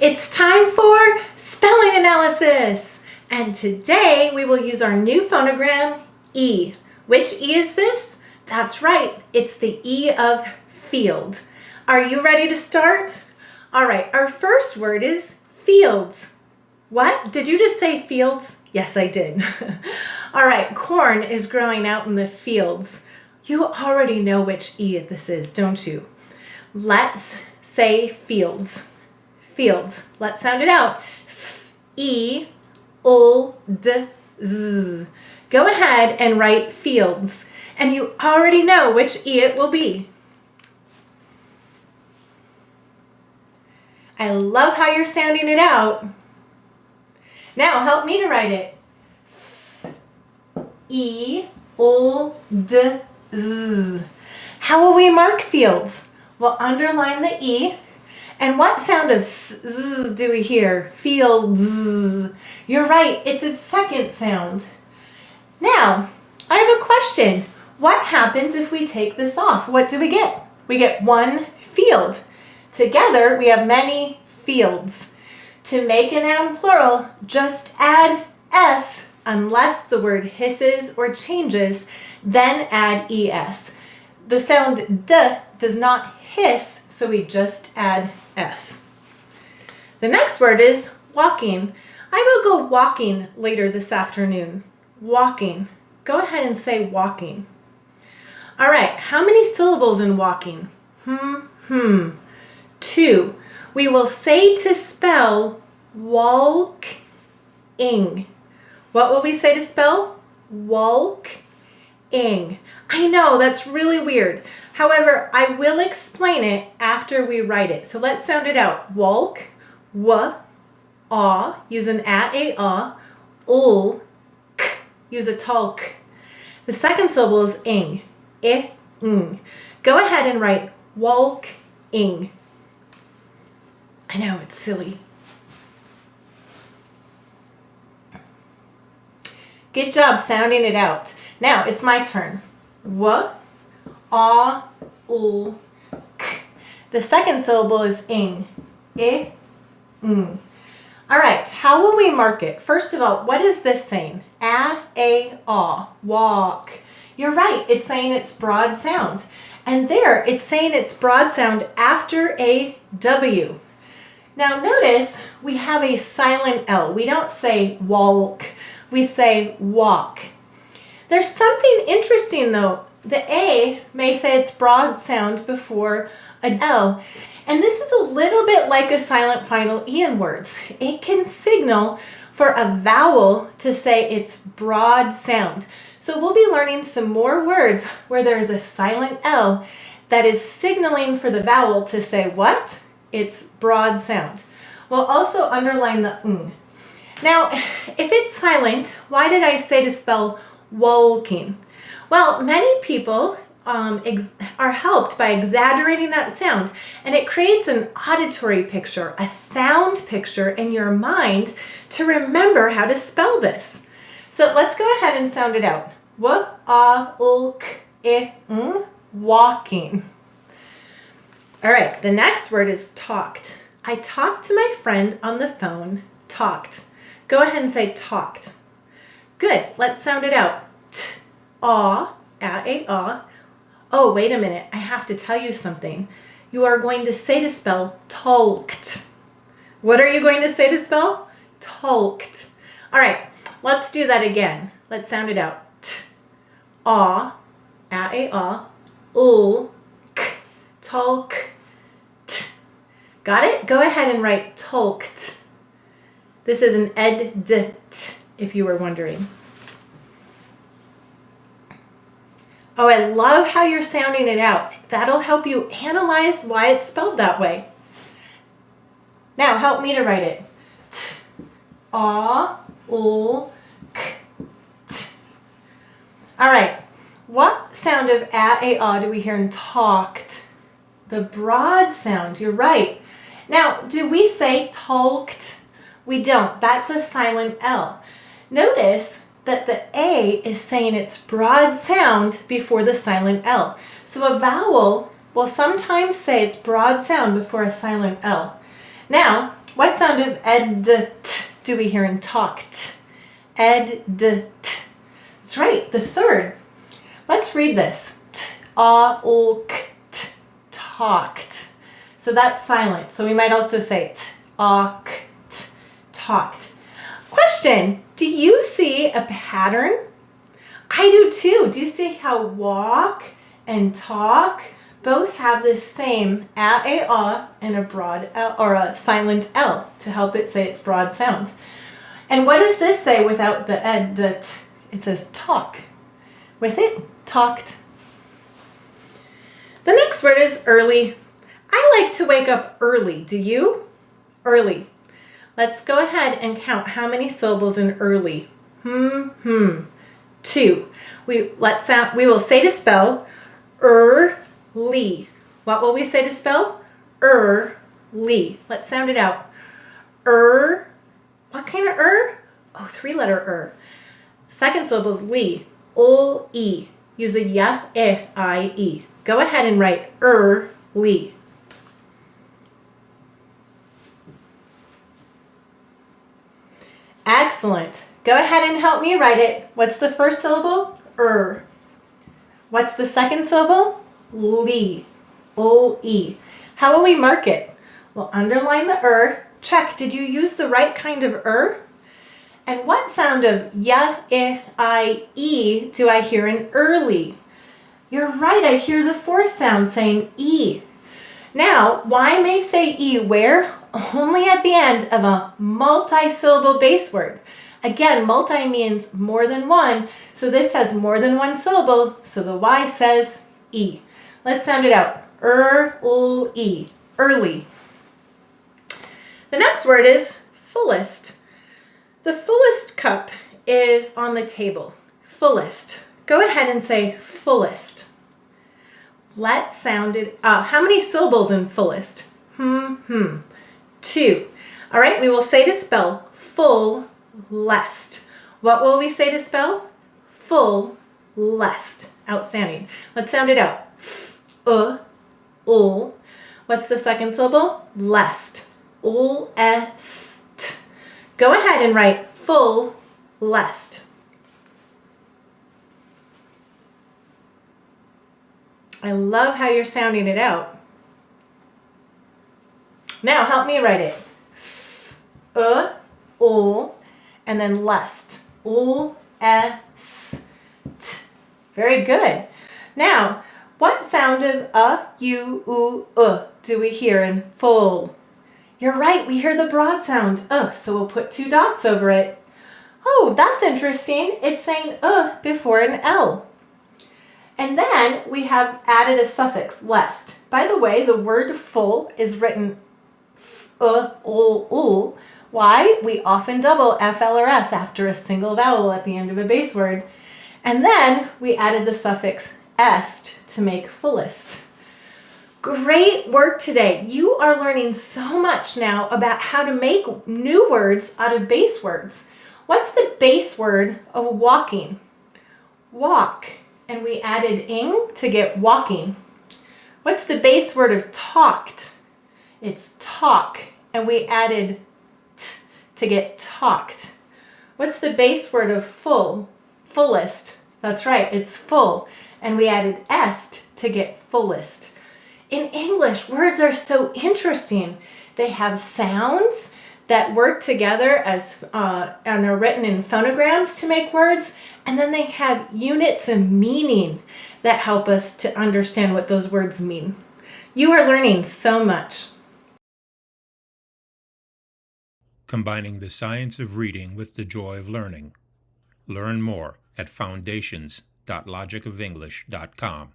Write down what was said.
It's time for spelling analysis. And today we will use our new phonogram, E. Which E is this? That's right, it's the E of field. Are you ready to start? All right, our first word is fields. What? Did you just say fields? Yes, I did. All right, corn is growing out in the fields. You already know which E this is, don't you? Let's say fields. Fields. Let's sound it out. E-L-D-Z. Go ahead and write fields. And you already know which E it will be. I love how you're sounding it out. Now help me to write it. E-L-D-Z. How will we mark fields? We'll underline the E. And what sound of z do we hear? Fields. You're right, it's its second sound. Now, I have a question. What happens if we take this off? What do we get? We get one field. Together, we have many fields. To make a noun plural, just add S unless the word hisses or changes, then add ES. The sound D does not hiss, so we just add S. The next word is walking. I will go walking later this afternoon. Walking. Go ahead and say walking. All right, how many syllables in walking? Two. We will say to spell walk-ing. What will we say to spell? Walk-ing. I know, that's really weird. However, I will explain it after we write it. So let's sound it out. Walk, w, aw, use an a, ul, k, use a tall k. The second syllable is ing, ing. Go ahead and write walk-ing. I know, it's silly. Good job sounding it out. Now it's my turn. W, aw, ul, k. The second syllable is ing, ing. All right, how will we mark it? First of all, what is this saying? A, walk. You're right, it's saying its broad sound. And there, it's saying its broad sound after a W. Now notice we have a silent L. We don't say walk, we say walk. There's something interesting though. The A may say its broad sound before an L. And this is a little bit like a silent final E in words. It can signal for a vowel to say its broad sound. So we'll be learning some more words where there is a silent L that is signaling for the vowel to say what? Its broad sound. We'll also underline the ng. Now, if it's silent, why did I say to spell walking? Well, many people are helped by exaggerating that sound, and it creates an auditory picture, a sound picture in your mind to remember how to spell this. So let's go ahead and sound it out. W-a-l-k-i-ng, walking. All right, the next word is talked. I talked to my friend on the phone, talked. Go ahead and say talked. Good, let's sound it out. T-aw, a-a-aw. Oh, wait a minute, I have to tell you something. You are going to say to spell talked. What are you going to say to spell? Talked. All right, let's do that again. Let's sound it out. T-aw, a-a-aw, ul-k, talk. Got it? Go ahead and write talked. This is an ed-d-t, if you were wondering. Oh, I love how you're sounding it out. That'll help you analyze why it's spelled that way. Now, help me to write it. T-a-ul-k-t. All right. What sound of a-a-aw do we hear in talked? The broad sound. You're right. Now, do we say talked? We don't. That's a silent L. Notice that the A is saying its broad sound before the silent L. So a vowel will sometimes say its broad sound before a silent L. Now, What sound of ed-t do we hear in talked? Ed-t. That's right, the third. Let's read this. T-a-o-k-t, talked. So that's silent. So we might also say t-a-k-t, talked. Question, do you see a pattern? I do too. Do you see how walk and talk both have the same a and a broad L, or a silent L to help it say its broad sound? And what does this say without the ed, the t? It says talk. With it, talked. The next word is early. I like to wake up early. Do you? Early. Let's go ahead and count how many syllables in early. 2. We will say to spell early. What will we say to spell? Early. Let's sound it out. What kind of Oh, 3-letter Second syllable is li. O-e. Use a ya, I-e. Go ahead and write early. Excellent. Go ahead and help me write it. What's the first syllable? What's the second syllable? Li. O-e. How will we mark it? We'll underline the Check. Did you use the right kind of And what sound of ya, I-e do I hear in early? You're right. I hear the fourth sound saying e. Now, why may say e where? Only at the end of a multi-syllable base word. Again, multi means more than one, so this has more than one syllable, so the Y says e. Let's sound it out. Early. Early. The next word is fullest. The fullest cup is on the table. Fullest. Go ahead and say fullest. Let's sound it out. How many syllables in fullest? 2. All right, we will say to spell fullest. What will we say to spell? Fullest. Outstanding. Let's sound it out. Ul. What's the second syllable? Lest. Ul-est. Go ahead and write fullest. I love how you're sounding it out. Now help me write it. Ul, and then lest. Ul-est. Very good. Now, what sound of u, u, do we hear in full? You're right, we hear the broad sound, so we'll put 2 dots over it. Oh, that's interesting. It's saying before an L. And then we have added a suffix, lest. By the way, the word full is written ul. Why? We often double FL or S after a single vowel at the end of a base word. And then we added the suffix est to make fullest. Great work today. You are learning so much now about how to make new words out of base words. What's the base word of walking? Walk. And we added ing to get walking. What's the base word of talked? It's talk. And we added t to get talked. What's the base word of full? Fullest. That's right, it's full. And we added est to get fullest. In English, words are so interesting. They have sounds that work together as and are written in phonograms to make words, and then they have units of meaning that help us to understand what those words mean. You are learning so much. Combining the science of reading with the joy of learning. Learn more at foundations.logicoфenglish.com.